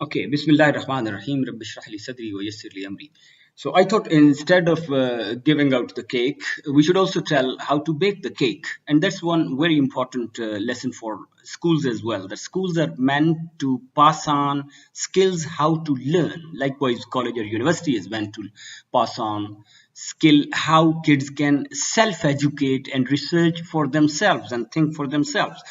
Okay, Bismillah ar-Rahman ar-Rahim, Rabbi shrah li sadri wa yassir li amri. So I thought instead of giving out the cake, we should also tell how to bake the cake. And that's one very important lesson for schools as well. The schools are meant to pass on skills how to learn. Likewise, college or university is meant to pass on skill how kids can self-educate and research for themselves and think for themselves.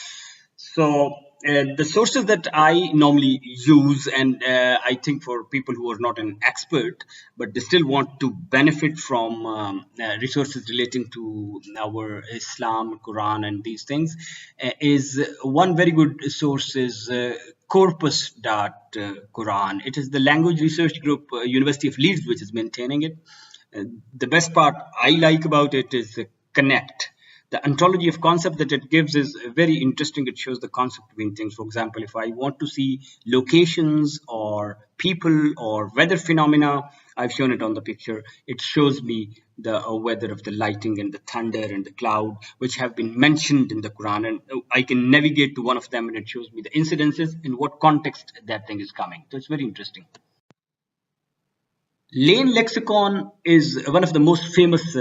So the sources that I normally use, and I think for people who are not an expert, but they still want to benefit from resources relating to our Islam, Quran, and these things, is one very good source is Corpus.Quran. It is the language research group, University of Leeds, which is maintaining it. The best part I like about it is Connect. The ontology of concept that it gives is very interesting. It shows the concept between things. For example, if I want to see locations or people or weather phenomena, I've shown it on the picture. It shows me the weather of the lighting and the thunder and the cloud, which have been mentioned in the Quran. And I can navigate to one of them and it shows me the incidences in what context that thing is coming. So it's very interesting. Lane Lexicon is one of the most famous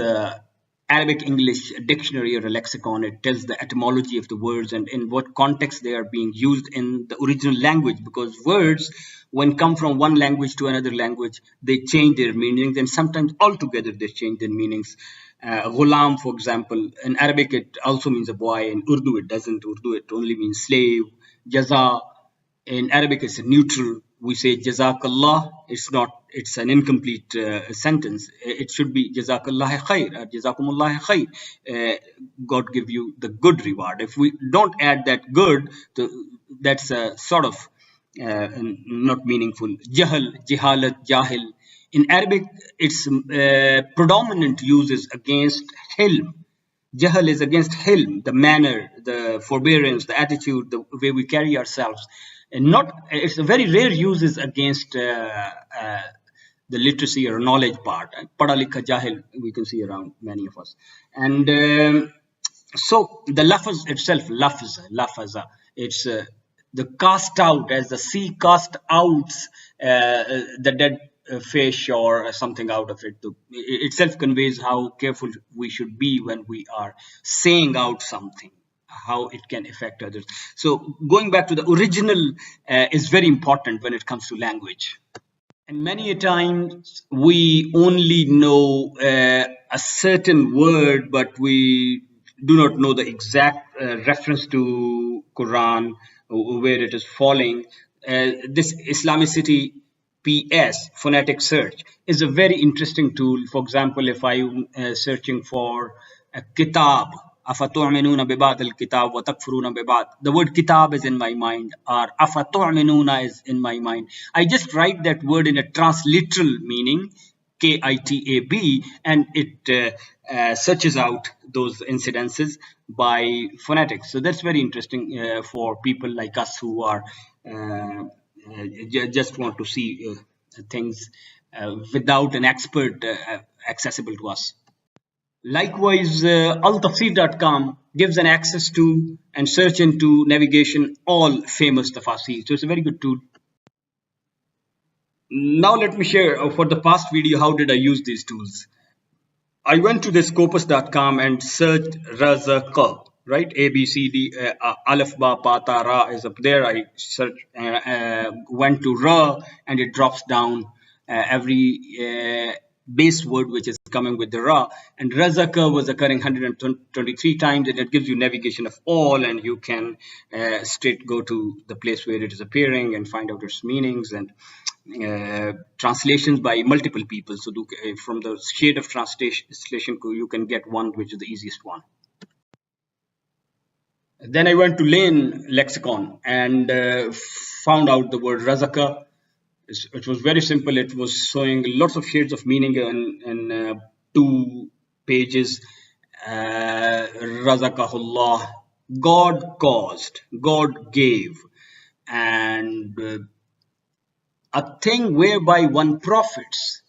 Arabic English dictionary or a lexicon. It tells the etymology of the words and in what context they are being used in the original language, because words, when come from one language to another language, they change their meanings, and sometimes altogether they change their meanings. Ghulam, for example, in Arabic it also means a boy. In Urdu it doesn't. Urdu it only means slave. Jaza, in Arabic it's a neutral. We say jazakallah, it's not, it's an incomplete sentence. It should be jazakallah khair or jazakumullah khair. God give you the good reward. If we don't add that good, that's a sort of not meaningful. Jahl, jihalat, jahil. In Arabic, its predominant use is against hilm. Jahl is against hilm, the manner, the forbearance, the attitude, the way we carry ourselves. And not, it's a very rare use is against the literacy or knowledge part. Pada likha jahil, we can see around many of us. And so the lafaz itself, lafaza, it's the cast out, as the sea cast out the dead fish or something out of it. It itself conveys how careful we should be when we are saying out something, how it can affect others. So going back to the original is very important when it comes to language. And many a times we only know a certain word, but we do not know the exact reference to Quran where it is falling. This Islamicity PS, phonetic search, is a very interesting tool. For example, if I'm searching for a kitab, أفتؤمنون ببعض الكتاب وتكفرون ببعض. The word kitab is in my mind, or أفتؤمنون is in my mind. I just write that word in a transliteral meaning, KITAB, and it searches out those incidences by phonetics. So that's very interesting for people like us who are just want to see things without an expert accessible to us. Likewise, altafsir.com gives an access to and search into navigation all famous tafasir. So it's a very good tool. Now let me share for the past video how did I use these tools. I went to this scopus.com and searched Razaqa, right? A, B, C, D, Alif, Ba, Pa, Ta, Ra is up there. I searched, went to Ra, and it drops down every base word which is coming with the Ra. And Razaka was occurring 123 times, and it gives you navigation of all, and you can straight go to the place where it is appearing and find out its meanings and translations by multiple people. So from the shade of translation, you can get one which is the easiest one. Then I went to Lane Lexicon and found out the word Razaka. It was very simple. It was showing lots of shades of meaning in 2 pages. Razakahullah, God caused, God gave, and a thing whereby one profits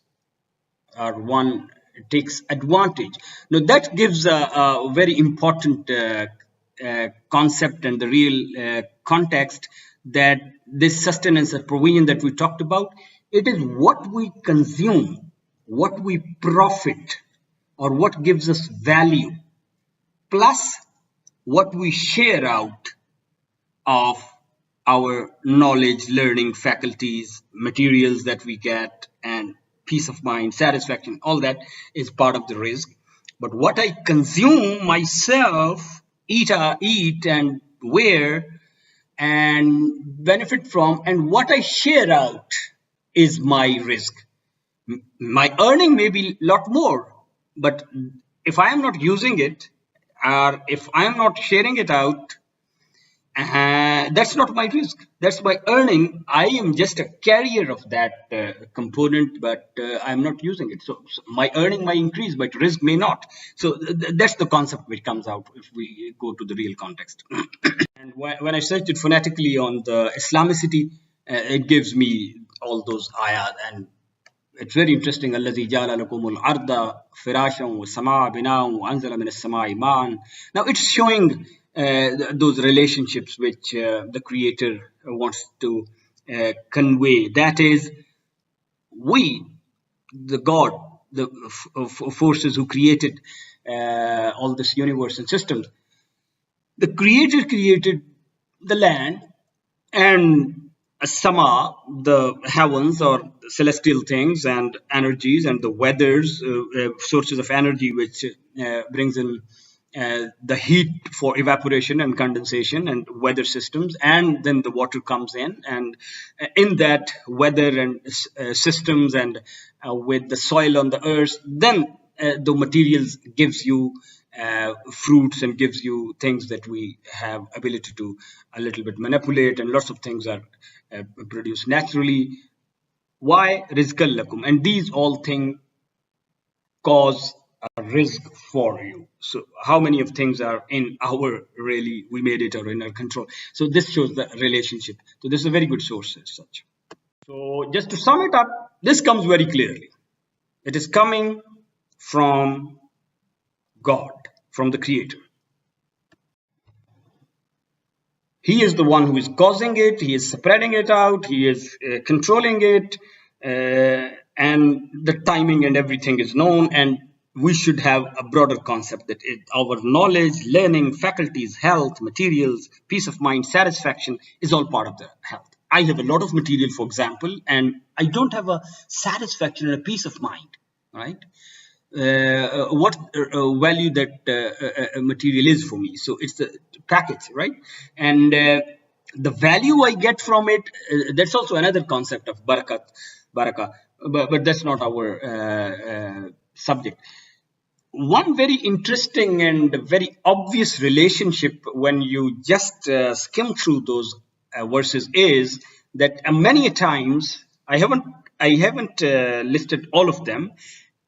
or one takes advantage. Now that gives a very important concept and the real context that this sustenance and provision that we talked about, it is what we consume, what we profit, or what gives us value, plus what we share out of our knowledge, learning, faculties, materials that we get, and peace of mind, satisfaction, all that is part of the risk. But what I consume myself, eat and wear and benefit from, and what I share out is my risk. My earning may be a lot more, but if I am not using it, or if I am not sharing it out, that's not my risk. That's my earning. I am just a carrier of that component, but I'm not using it. So my earning might increase, but risk may not. So that's the concept which comes out if we go to the real context. And when I searched it phonetically on the Islamicity, it gives me all those ayat, and it's very interesting. الذي جعل لكم الأرض فراشا والسماء بناء وأنزل من السماء ماء. Now it's showing those relationships which the Creator wants to convey. That is, we, the God, the forces who created all this universe and systems, the Creator created the land and Sama, the heavens or celestial things and energies, and the weathers, sources of energy which brings in the heat for evaporation and condensation and weather systems, and then the water comes in, and in that weather and systems and with the soil on the earth, then the materials gives you fruits and gives you things that we have ability to a little bit manipulate, and lots of things are produced naturally. Why? Rizqal lakum. And these all things cause a risk for you. So how many of things are in our, really, we made it or in our control? So this shows the relationship. So this is a very good source as such. So just to sum it up, this comes very clearly. It is coming from God, from the Creator. He is the one who is causing it. He is spreading it out. He is controlling it. And the timing and everything is known. And we should have a broader concept that our knowledge, learning, faculties, health, materials, peace of mind, satisfaction is all part of the health. I have a lot of material, for example, and I don't have a satisfaction and a peace of mind, right? What value that material is for me. So it's the package, right? And the value I get from it, that's also another concept of barakah, but that's not our subject. One very interesting and very obvious relationship when you just skim through those verses is that many times, I haven't listed all of them.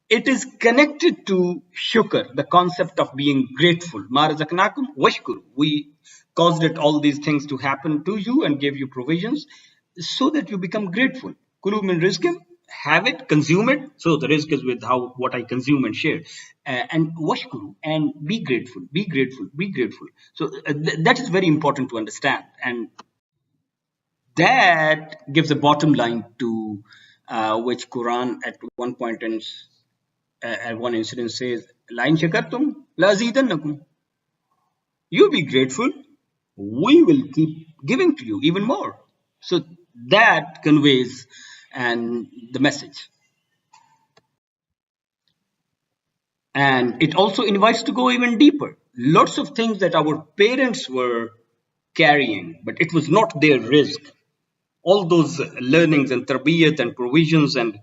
It is connected to shukr, the concept of being grateful. Ma razaqnakum washkuru. We caused it, all these things to happen to you and gave you provisions so that you become grateful. Kulu min rizqin, have it, consume it. So the risk is with what I consume and share. And washkuru, and be grateful, be grateful, be grateful. So that is very important to understand. And that gives a bottom line to which Quran at one point at one incident says, "Lain shakartum la azidannakum." You be grateful, we will keep giving to you even more. So that conveys the message. And it also invites to go even deeper. Lots of things that our parents were carrying, but it was not their risk. All those learnings and tarbiyat and provisions and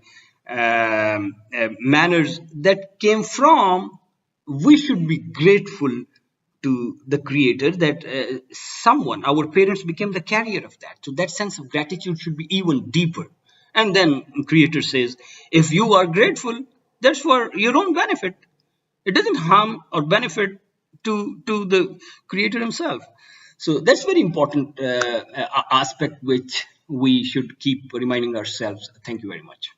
manners that came from, we should be grateful to the Creator that someone, our parents, became the carrier of that. So that sense of gratitude should be even deeper. And then Creator says, if you are grateful, that's for your own benefit. It doesn't harm or benefit to the Creator himself. So that's very important aspect which we should keep reminding ourselves. Thank you very much.